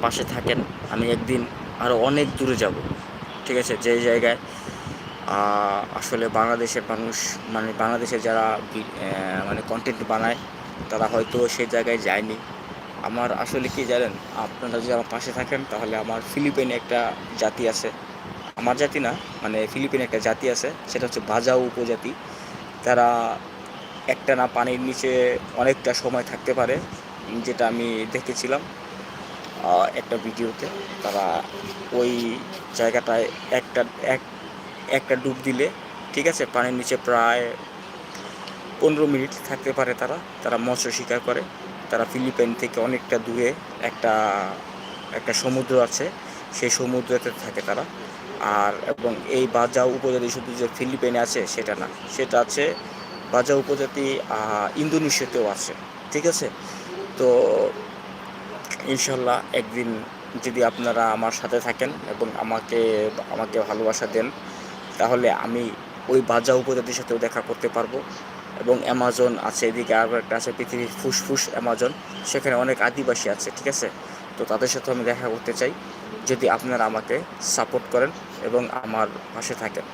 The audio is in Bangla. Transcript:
পাশে থাকেন, আমি একদিন আরও অনেক দূরে যাব। ঠিক আছে, যে জায়গায় আসলে বাংলাদেশের মানুষ, মানে বাংলাদেশের যারা মানে কন্টেন্ট বানায় তারা হয়তো সেই জায়গায় যায়নি। আমার আসলে কি জানেন, আপনারা যদি আমার পাশে থাকেন তাহলে আমার ফিলিপাইনে একটা জাতি আছে, আমার জাতি না, মানে ফিলিপিনে একটা জাতি আছে, সেটা হচ্ছে বাজাও উপজাতি। তারা একটানা পানির নিচে অনেকটা সময় থাকতে পারে, যেটা আমি দেখেছিলাম একটা ভিডিওতে। তারা ওই জায়গাটায় একটা এক একটা ডুব দিলে, ঠিক আছে, পানির নিচে প্রায় 15 মিনিট থাকতে পারে। তারা তারা মৎস্য শিকার করে। তারা ফিলিপাইন থেকে অনেকটা দূরে একটা একটা সমুদ্র আছে, সেই সমুদ্রতে থাকে তারা। আর এবং এই বাজাও উপজাতি শুধু যে ফিলিপাইনে আছে সেটা না, সেটা আছে বাজাও উপজাতি ইন্দোনেশিয়াতেও আছে। ঠিক আছে, তো ইনশাল্লাহ একদিন যদি আপনারা আমার সাথে থাকেন এবং আমাকে আমাকে ভালোবাসা দেন, তাহলে আমি ওই বাজা উপজাতির সাথেও দেখা করতে পারবো। এবং অ্যামাজন আছে, এদিকে আরও একটা আছে পৃথিবীর ফুসফুস অ্যামাজন, সেখানে অনেক আদিবাসী আছে। ঠিক আছে, তো তাদের সাথেও আমি দেখা করতে চাই, যদি আপনারা আমাকে সাপোর্ট করেন এবং আমার পাশে থাকেন।